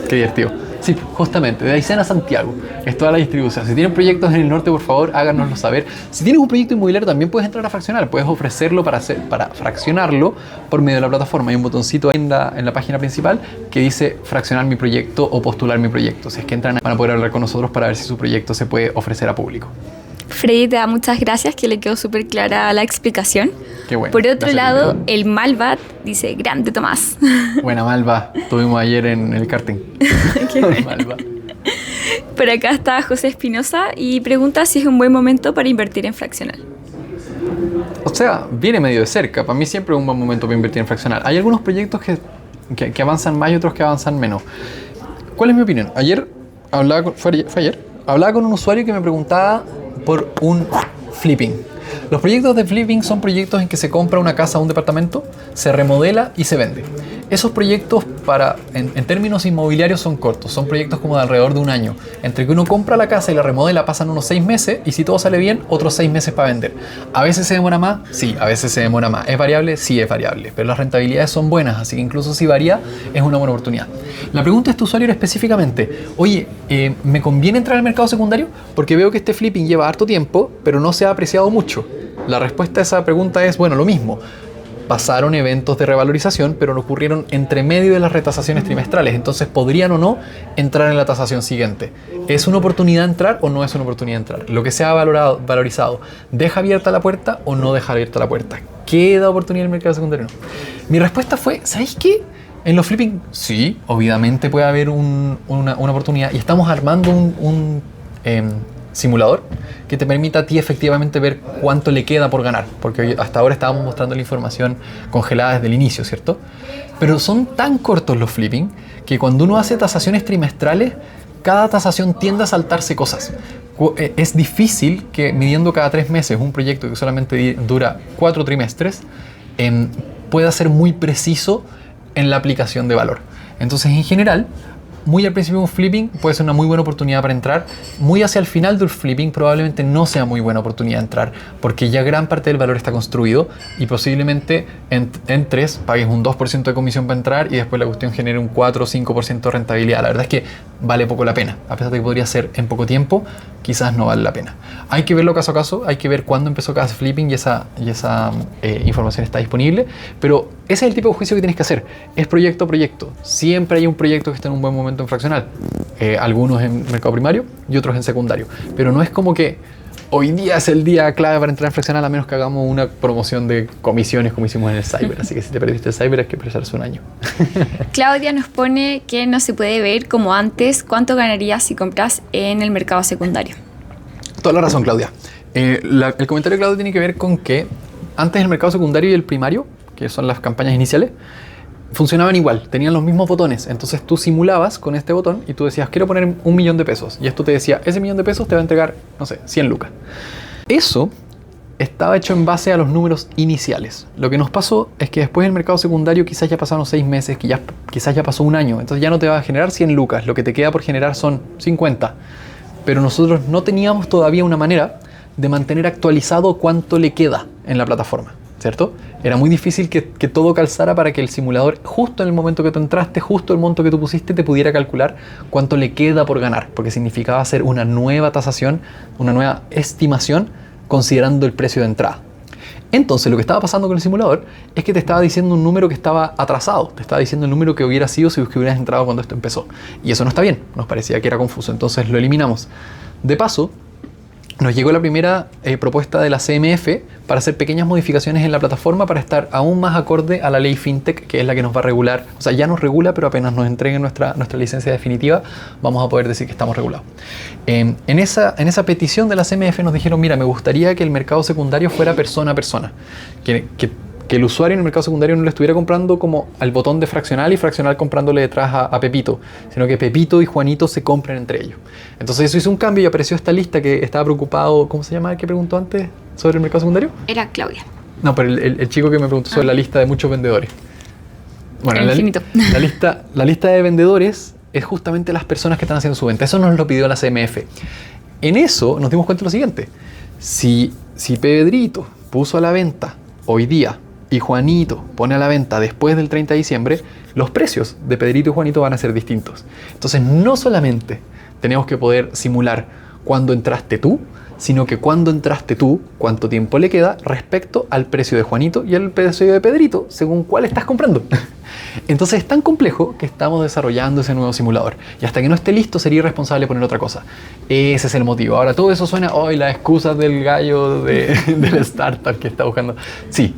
Qué divertido. Sí, justamente, de Aysén a Santiago es toda la distribución. Si tienen proyectos en el norte, por favor, háganoslo saber. Si tienes un proyecto inmobiliario, también puedes entrar a Fraccional. Puedes ofrecerlo para fraccionarlo por medio de la plataforma. Hay un botoncito en la página principal que dice fraccionar mi proyecto o postular mi proyecto. Si es que entran, van a poder hablar con nosotros para ver si su proyecto se puede ofrecer a público. Freddy te da muchas gracias, que le quedó súper clara la explicación. Qué bueno. Por otro Gracias, lado, Liliana. el Malvat dice, grande Tomás. Buena Malva, estuvimos ayer en el karting. Qué bueno. Malva. Por acá está José Espinosa y pregunta si es un buen momento para invertir en Fraccional. O sea, viene medio de cerca. Para mí siempre es un buen momento para invertir en Fraccional. Hay algunos proyectos que avanzan más y otros que avanzan menos. ¿Cuál es mi opinión? Ayer hablaba hablaba con un usuario que me preguntaba por un flipping. Los proyectos de flipping son proyectos en que se compra una casa o un departamento, se remodela y se vende. Esos proyectos en términos inmobiliarios son cortos, son proyectos como de alrededor de un año. Entre que uno compra la casa y la remodela pasan unos 6 meses y si todo sale bien, otros 6 meses para vender. ¿A veces se demora más? Sí, a veces se demora más. ¿Es variable? Sí, es variable. Pero las rentabilidades son buenas, así que incluso si varía, es una buena oportunidad. La pregunta de este usuario era específicamente, oye, ¿me conviene entrar al mercado secundario? Porque veo que este flipping lleva harto tiempo, pero no se ha apreciado mucho. La respuesta a esa pregunta es, bueno, lo mismo. Pasaron eventos de revalorización, pero no ocurrieron entre medio de las retasaciones trimestrales. Entonces, ¿podrían o no entrar en la tasación siguiente? ¿Es una oportunidad entrar o no es una oportunidad entrar? Lo que se ha valorizado, ¿deja abierta la puerta o no deja abierta la puerta? ¿Queda oportunidad en el mercado secundario o no? Mi respuesta fue, ¿sabéis qué? En los flipping, sí, obviamente puede haber una oportunidad. Y estamos armando un simulador que te permita a ti efectivamente ver cuánto le queda por ganar, porque hasta ahora estábamos mostrando la información congelada desde el inicio, ¿cierto? Pero son tan cortos los flipping que cuando uno hace tasaciones trimestrales, cada tasación tiende a saltarse cosas. Es difícil que midiendo cada 3 meses un proyecto que solamente dura 4 trimestres pueda ser muy preciso en la aplicación de valor. Entonces, en general, muy al principio de un flipping puede ser una muy buena oportunidad para entrar. Muy hacia el final del flipping probablemente no sea muy buena oportunidad de entrar, porque ya gran parte del valor está construido y posiblemente entres, pagues un 2% de comisión para entrar y después la cuestión genere un 4 o 5% de rentabilidad. La verdad es que vale poco la pena. A pesar de que podría ser en poco tiempo, quizás no vale la pena. Hay que verlo caso a caso, hay que ver cuándo empezó cada flipping y esa información está disponible, pero ese es el tipo de juicio que tienes que hacer. Es proyecto a proyecto. Siempre hay un proyecto que está en un buen momento en Fraccional. Algunos en mercado primario y otros en secundario. Pero no es como que hoy día es el día clave para entrar en Fraccional, a menos que hagamos una promoción de comisiones como hicimos en el Cyber. Así que si te perdiste el Cyber, hay que prestarse un año. Claudia nos pone que no se puede ver como antes cuánto ganarías si compras en el mercado secundario. Toda la razón, Claudia. El comentario de Claudia tiene que ver con que antes el mercado secundario y el primario, que son las campañas iniciales, funcionaban igual, tenían los mismos botones. Entonces tú simulabas con este botón y tú decías, quiero poner 1 millón de pesos. Y esto te decía, ese 1 millón de pesos te va a entregar, no sé, 100 lucas. Eso estaba hecho en base a los números iniciales. Lo que nos pasó es que después del mercado secundario quizás ya pasaron 6 meses, quizás ya pasó un año. Entonces ya no te va a generar 100 lucas, lo que te queda por generar son 50. Pero nosotros no teníamos todavía una manera de mantener actualizado cuánto le queda en la plataforma. ¿cierto? Era muy difícil que todo calzara para que el simulador, justo en el momento que tú entraste, justo el monto que tú pusiste, te pudiera calcular cuánto le queda por ganar, porque significaba hacer una nueva tasación, una nueva estimación, considerando el precio de entrada. Entonces, lo que estaba pasando con el simulador es que te estaba diciendo un número que estaba atrasado, te estaba diciendo el número que hubiera sido si hubieras entrado cuando esto empezó. Y eso no está bien, nos parecía que era confuso, entonces lo eliminamos. De paso, nos llegó la primera propuesta de la CMF para hacer pequeñas modificaciones en la plataforma para estar aún más acorde a la ley FinTech, que es la que nos va a regular. O sea, ya nos regula, pero apenas nos entreguen nuestra licencia definitiva, vamos a poder decir que estamos regulados. En esa petición de la CMF nos dijeron, mira, me gustaría que el mercado secundario fuera persona a persona. Que el usuario en el mercado secundario no le estuviera comprando como al botón de Fraccional y Fraccional comprándole detrás a Pepito, sino que Pepito y Juanito se compren entre ellos. Entonces eso hizo un cambio y apareció esta lista que estaba preocupado. ¿Cómo se llama el que preguntó antes sobre el mercado secundario? Era Claudia. No, pero el chico que me preguntó sobre la lista de muchos vendedores. Bueno, la lista de vendedores es justamente las personas que están haciendo su venta. Eso nos lo pidió la CMF. En eso nos dimos cuenta de lo siguiente. Si Pedrito puso a la venta hoy día y Juanito pone a la venta después del 30 de diciembre, los precios de Pedrito y Juanito van a ser distintos. Entonces, no solamente tenemos que poder simular cuándo entraste tú, sino que cuándo entraste tú, cuánto tiempo le queda respecto al precio de Juanito y al precio de Pedrito, según cuál estás comprando. Entonces es tan complejo que estamos desarrollando ese nuevo simulador. Y hasta que no esté listo sería irresponsable poner otra cosa. Ese es el motivo. Ahora todo eso suena, hoy las excusas del gallo del startup que está buscando. Sí,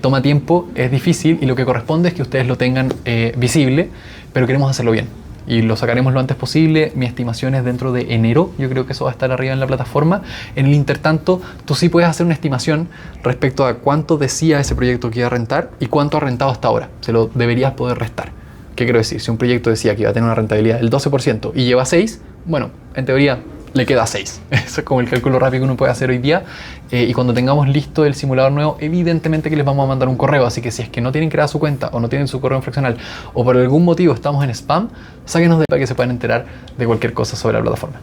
toma tiempo, es difícil y lo que corresponde es que ustedes lo tengan visible, pero queremos hacerlo bien. Y lo sacaremos lo antes posible. Mi estimación es dentro de enero. Yo creo que eso va a estar arriba en la plataforma. En el intertanto, tú sí puedes hacer una estimación respecto a cuánto decía ese proyecto que iba a rentar y cuánto ha rentado hasta ahora. Se lo deberías poder restar. ¿Qué quiero decir? Si un proyecto decía que iba a tener una rentabilidad del 12% y lleva 6, bueno, en teoría le queda 6. Eso es como el cálculo rápido que uno puede hacer hoy día. Y cuando tengamos listo el simulador nuevo, evidentemente que les vamos a mandar un correo. Así que si es que no tienen creada su cuenta o no tienen su correo en Fraccional o por algún motivo estamos en spam, sáquenos de para que se puedan enterar de cualquier cosa sobre la plataforma.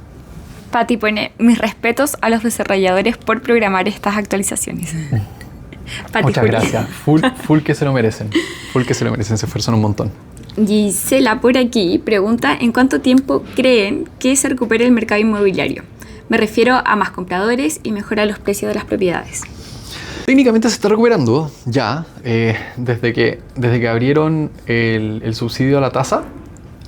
Pati pone, mis respetos a los desarrolladores por programar estas actualizaciones. Pati, muchas gracias. Full que se lo merecen. Full que se lo merecen. Se esfuerzan un montón. Gisela por aquí pregunta ¿en cuánto tiempo creen que se recupere el mercado inmobiliario? Me refiero a más compradores y mejora los precios de las propiedades. Técnicamente se está recuperando ya. Desde que abrieron el subsidio a la tasa,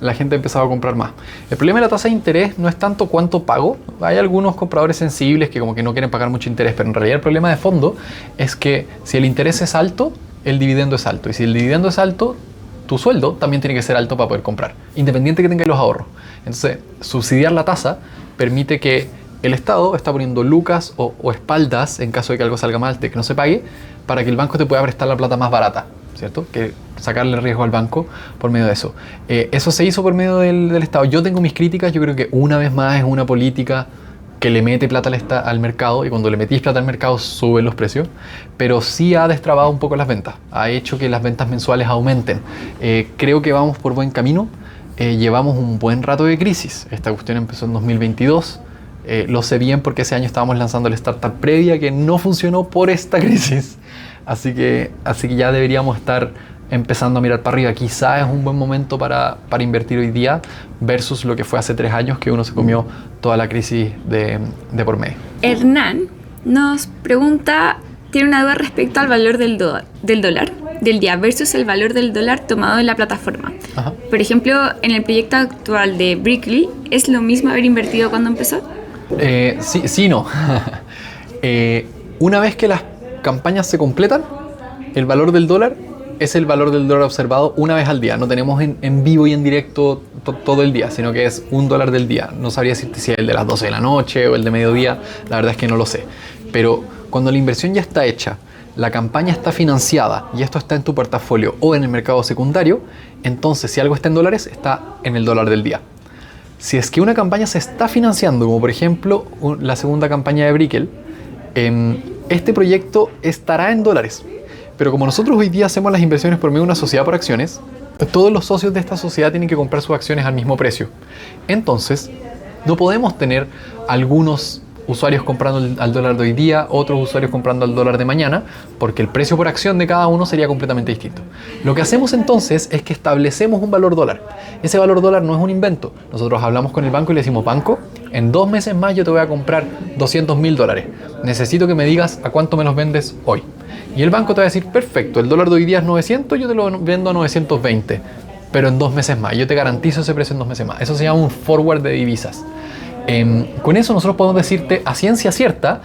la gente ha empezado a comprar más. El problema de la tasa de interés no es tanto cuánto pago. Hay algunos compradores sensibles que como que no quieren pagar mucho interés, pero en realidad el problema de fondo es que si el interés es alto, el dividendo es alto. Y si el dividendo es alto, tu sueldo también tiene que ser alto para poder comprar, independiente que tengas los ahorros. Entonces, subsidiar la tasa permite que el Estado está poniendo lucas o espaldas en caso de que algo salga mal, de que no se pague, para que el banco te pueda prestar la plata más barata, ¿cierto? Que sacarle riesgo al banco por medio de eso. Eso se hizo por medio del Estado. Yo tengo mis críticas, yo creo que una vez más es una política que le mete plata al mercado y cuando le metís plata al mercado suben los precios, pero sí ha destrabado un poco las ventas, ha hecho que las ventas mensuales aumenten. Creo que vamos por buen camino, llevamos un buen rato de crisis, esta cuestión empezó en 2022, lo sé bien porque ese año estábamos lanzando la startup previa que no funcionó por esta crisis, así que ya deberíamos estar empezando a mirar para arriba. Quizá es un buen momento para invertir hoy día versus lo que fue hace 3 años que uno se comió toda la crisis de por medio. Hernán nos pregunta, tiene una duda respecto al valor del dólar del día versus el valor del dólar tomado en la plataforma. Ajá. Por ejemplo, en el proyecto actual de Brickly, ¿es lo mismo haber invertido cuando empezó? Sí, no. Una vez que las campañas se completan, el valor del dólar es el valor del dólar observado una vez al día. No tenemos en vivo y en directo todo el día, sino que es $1 del día. No sabría decirte si es el de las 12 de la noche o el de mediodía, la verdad es que no lo sé. Pero cuando la inversión ya está hecha, la campaña está financiada y esto está en tu portafolio o en el mercado secundario, entonces si algo está en dólares, está en el dólar del día. Si es que una campaña se está financiando, como por ejemplo la segunda campaña de Brickell, este proyecto estará en dólares. Pero como nosotros hoy día hacemos las inversiones por medio de una sociedad por acciones, todos los socios de esta sociedad tienen que comprar sus acciones al mismo precio. Entonces, no podemos tener algunos usuarios comprando al dólar de hoy día, otros usuarios comprando al dólar de mañana, porque el precio por acción de cada uno sería completamente distinto. Lo que hacemos entonces es que establecemos un valor dólar. Ese valor dólar no es un invento. Nosotros hablamos con el banco y le decimos: banco, en 2 meses más yo te voy a comprar $200.000. Necesito que me digas a cuánto me los vendes hoy. Y el banco te va a decir: perfecto, el dólar de hoy día es 900, yo te lo vendo a 920, pero en 2 meses más. Yo te garantizo ese precio en 2 meses más. Eso se llama un forward de divisas. Con eso nosotros podemos decirte a ciencia cierta,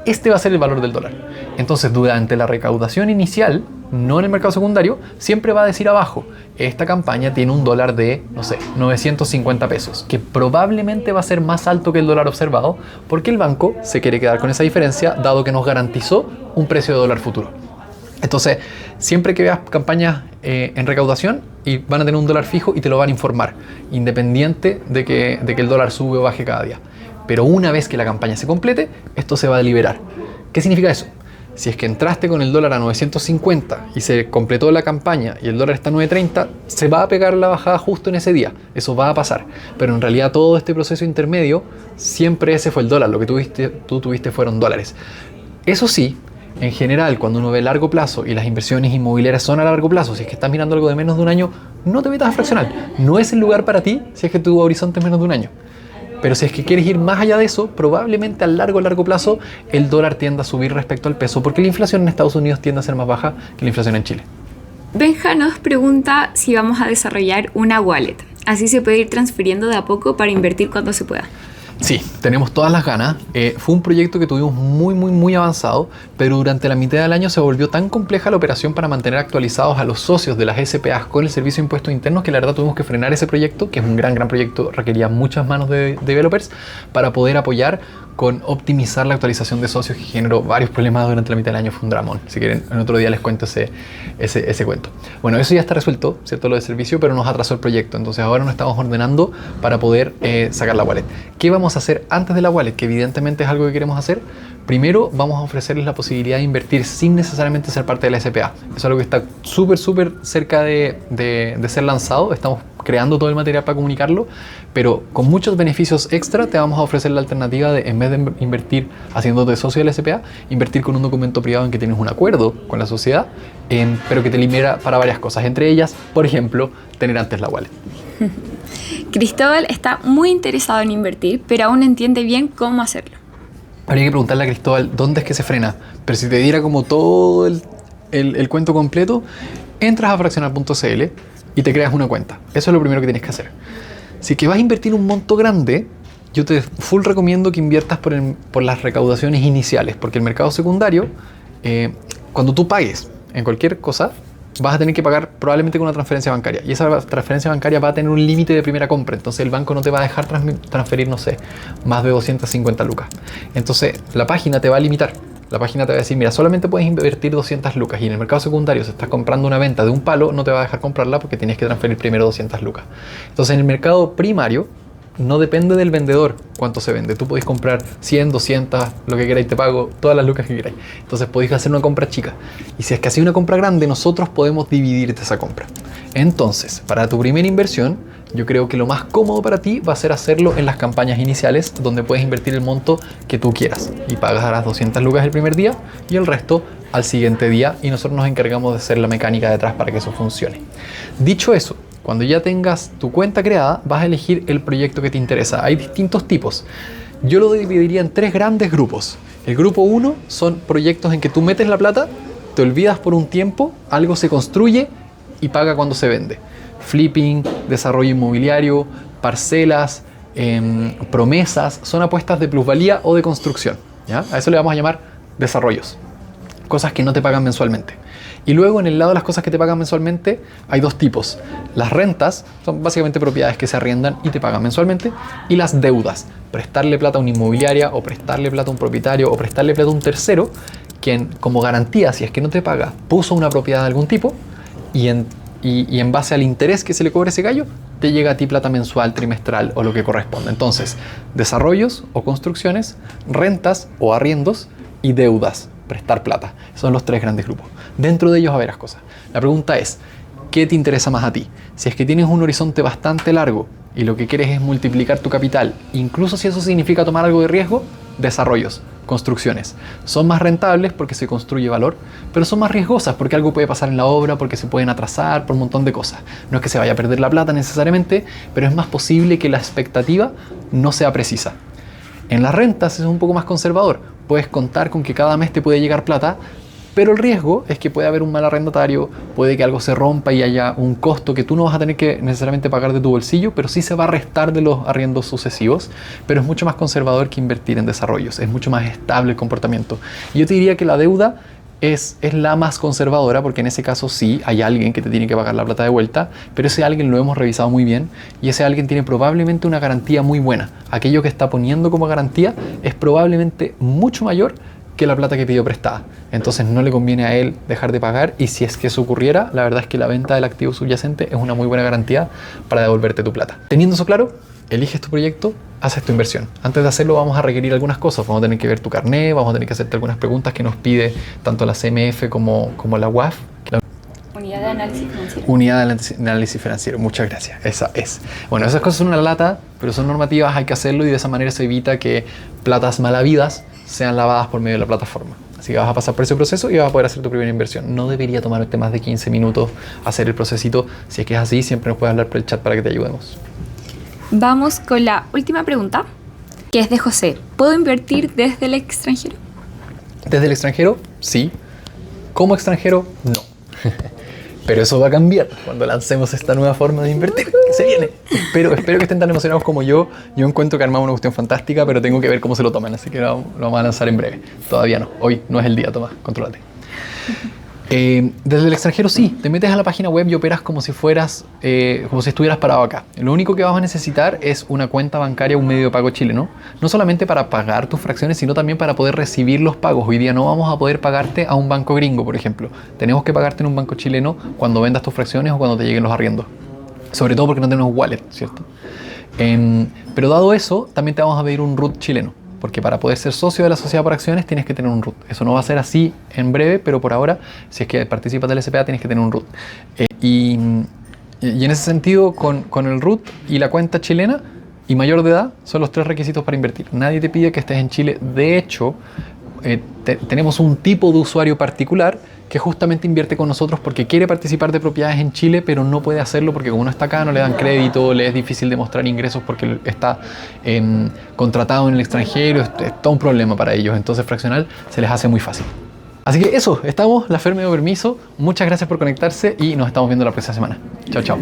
este va a ser el valor del dólar. Entonces, durante la recaudación inicial, no en el mercado secundario, siempre va a decir abajo: esta campaña tiene un dólar de, no sé, 950 pesos, que probablemente va a ser más alto que el dólar observado, porque el banco se quiere quedar con esa diferencia, dado que nos garantizó un precio de dólar futuro. Entonces, siempre que veas campañas en recaudación, y van a tener un dólar fijo y te lo van a informar, independiente de que el dólar sube o baje cada día. Pero una vez que la campaña se complete, esto se va a liberar. ¿Qué significa eso? Si es que entraste con el dólar a 950 y se completó la campaña y el dólar está a 930, se va a pegar la bajada justo en ese día. Eso va a pasar. Pero en realidad todo este proceso intermedio, siempre ese fue el dólar. Lo que tú tuviste fueron dólares. Eso sí, en general, cuando uno ve largo plazo y las inversiones inmobiliarias son a largo plazo, si es que estás mirando algo de menos de un año, no te metas a fraccional. No es el lugar para ti si es que tu horizonte es menos de un año. Pero si es que quieres ir más allá de eso, probablemente a largo plazo el dólar tienda a subir respecto al peso, porque la inflación en Estados Unidos tiende a ser más baja que la inflación en Chile. Benja nos pregunta si vamos a desarrollar una wallet. Así se puede ir transfiriendo de a poco para invertir cuando se pueda. Sí, tenemos todas las ganas. Fue un proyecto que tuvimos muy avanzado, pero durante la mitad del año se volvió tan compleja la operación para mantener actualizados a los socios de las SPAs con el Servicio de Impuestos Internos que la verdad tuvimos que frenar ese proyecto, que es un gran proyecto, requería muchas manos de developers para poder apoyar con optimizar la actualización de socios, que generó varios problemas durante la mitad del año. Fue un dramón. Si quieren, en otro día les cuento ese cuento. Bueno, eso ya está resuelto, ¿cierto? Lo de servicio, pero nos atrasó el proyecto. Entonces ahora nos estamos ordenando para poder sacar la wallet. ¿Qué vamos a hacer antes de la wallet? Que evidentemente es algo que queremos hacer. Primero, vamos a ofrecerles la posibilidad de invertir sin necesariamente ser parte de la SPA. Eso es algo que está súper cerca de ser lanzado. Estamos creando todo el material para comunicarlo, pero con muchos beneficios extra te vamos a ofrecer la alternativa de, en vez de invertir haciéndote socio de la SPA, invertir con un documento privado en que tienes un acuerdo con la sociedad, pero que te libera para varias cosas. Entre ellas, por ejemplo, tener antes la wallet. Cristóbal está muy interesado en invertir, pero aún no entiende bien cómo hacerlo. Habría que preguntarle a Cristóbal dónde es que se frena. Pero si te diera como todo el cuento completo, entras a fraccional.cl y te creas una cuenta. Eso es lo primero que tienes que hacer. Si que vas a invertir un monto grande, yo te full recomiendo que inviertas por las recaudaciones iniciales, porque el mercado secundario, cuando tú pagues en cualquier cosa, vas a tener que pagar probablemente con una transferencia bancaria. Y esa transferencia bancaria va a tener un límite de primera compra. Entonces el banco no te va a dejar transferir, no sé, más de 250 lucas. Entonces la página te va a limitar. La página te va a decir: mira, solamente puedes invertir 200 lucas. Y en el mercado secundario, si estás comprando una venta de un palo, no te va a dejar comprarla porque tienes que transferir primero 200 lucas. Entonces en el mercado primario, no depende del vendedor cuánto se vende. Tú podés comprar 100, 200, lo que queráis, te pago todas las lucas que queráis. Entonces podéis hacer una compra chica. Y si es que hacéis una compra grande, nosotros podemos dividirte esa compra. Entonces, para tu primera inversión, yo creo que lo más cómodo para ti va a ser hacerlo en las campañas iniciales, donde puedes invertir el monto que tú quieras. Y pagarás 200 lucas el primer día y el resto al siguiente día. Y nosotros nos encargamos de hacer la mecánica detrás para que eso funcione. Dicho eso, cuando ya tengas tu cuenta creada, vas a elegir el proyecto que te interesa. Hay distintos tipos. Yo lo dividiría en 3 grandes grupos. El grupo 1 son proyectos en que tú metes la plata, te olvidas por un tiempo, algo se construye y paga cuando se vende. Flipping, desarrollo inmobiliario, parcelas, promesas, son apuestas de plusvalía o de construcción, ¿ya? A eso le vamos a llamar desarrollos. Cosas que no te pagan mensualmente. Y luego en el lado de las cosas que te pagan mensualmente hay 2 tipos. Las rentas son básicamente propiedades que se arriendan y te pagan mensualmente. Y las deudas, prestarle plata a una inmobiliaria o prestarle plata a un propietario o prestarle plata a un tercero, quien como garantía, si es que no te paga, puso una propiedad de algún tipo y en base al interés que se le cobre ese gallo, te llega a ti plata mensual, trimestral o lo que corresponda. Entonces, desarrollos o construcciones, rentas o arriendos y deudas, prestar plata. Son los 3 grandes grupos. Dentro de ellos hay varias cosas. La pregunta es, ¿qué te interesa más a ti? Si es que tienes un horizonte bastante largo y lo que quieres es multiplicar tu capital, incluso si eso significa tomar algo de riesgo, desarrollos, construcciones. Son más rentables porque se construye valor, pero son más riesgosas porque algo puede pasar en la obra, porque se pueden atrasar, por un montón de cosas. No es que se vaya a perder la plata necesariamente, pero es más posible que la expectativa no sea precisa. En las rentas es un poco más conservador. Puedes contar con que cada mes te puede llegar plata, pero el riesgo es que puede haber un mal arrendatario, puede que algo se rompa y haya un costo que tú no vas a tener que necesariamente pagar de tu bolsillo, pero sí se va a restar de los arriendos sucesivos, pero es mucho más conservador que invertir en desarrollos, es mucho más estable el comportamiento. Y yo te diría que la deuda es la más conservadora, porque en ese caso sí hay alguien que te tiene que pagar la plata de vuelta, pero ese alguien lo hemos revisado muy bien y ese alguien tiene probablemente una garantía muy buena. Aquello que está poniendo como garantía es probablemente mucho mayor que la plata que pidió prestada. Entonces no le conviene a él dejar de pagar, y si es que eso ocurriera, la verdad es que la venta del activo subyacente es una muy buena garantía para devolverte tu plata. Teniendo eso claro, eliges tu proyecto, haces tu inversión. Antes de hacerlo vamos a requerir algunas cosas. Vamos a tener que ver tu carnet, vamos a tener que hacerte algunas preguntas que nos pide tanto la CMF como la UAF. Unidad de análisis financiero. Unidad de análisis financiero, muchas gracias, esa es. Bueno, esas cosas son una lata, pero son normativas, hay que hacerlo, y de esa manera se evita que platas mal habidas sean lavadas por medio de la plataforma. Así que vas a pasar por ese proceso y vas a poder hacer tu primera inversión. No debería tomarte más de 15 minutos hacer el procesito. Si es que es así, siempre nos puedes hablar por el chat para que te ayudemos. Vamos con la última pregunta, que es de José. ¿Puedo invertir desde el extranjero? Desde el extranjero, sí. Como extranjero, no. Pero eso va a cambiar cuando lancemos esta nueva forma de invertir que se viene. Espero que estén tan emocionados como yo. Yo encuentro que armamos una cuestión fantástica, pero tengo que ver cómo se lo toman, así que lo vamos a lanzar en breve. Todavía no. Hoy no es el día, Tomás, contrólate. Desde el extranjero sí, te metes a la página web y operas como si estuvieras parado acá. Lo único que vas a necesitar es una cuenta bancaria, un medio de pago chileno, no solamente para pagar tus fracciones, sino también para poder recibir los pagos. Hoy día no vamos a poder pagarte a un banco gringo, por ejemplo. Tenemos que pagarte en un banco chileno cuando vendas tus fracciones o cuando te lleguen los arriendos. Sobre todo porque no tenemos wallet, ¿cierto? Pero dado eso, también te vamos a pedir un RUT chileno. Porque para poder ser socio de la sociedad por acciones tienes que tener un RUT. Eso no va a ser así en breve, pero por ahora, si es que participas del SPA, tienes que tener un RUT. Y en ese sentido, con el RUT y la cuenta chilena y mayor de edad, son los 3 requisitos para invertir. Nadie te pide que estés en Chile. De hecho, tenemos un tipo de usuario particular que justamente invierte con nosotros porque quiere participar de propiedades en Chile, pero no puede hacerlo porque como no está acá, no le dan crédito, le es difícil demostrar ingresos porque está contratado en el extranjero, es todo un problema para ellos. Entonces Fraccional se les hace muy fácil. Así que eso, estamos, la Fer me dio permiso, muchas gracias por conectarse y nos estamos viendo la próxima semana. Chao, chao.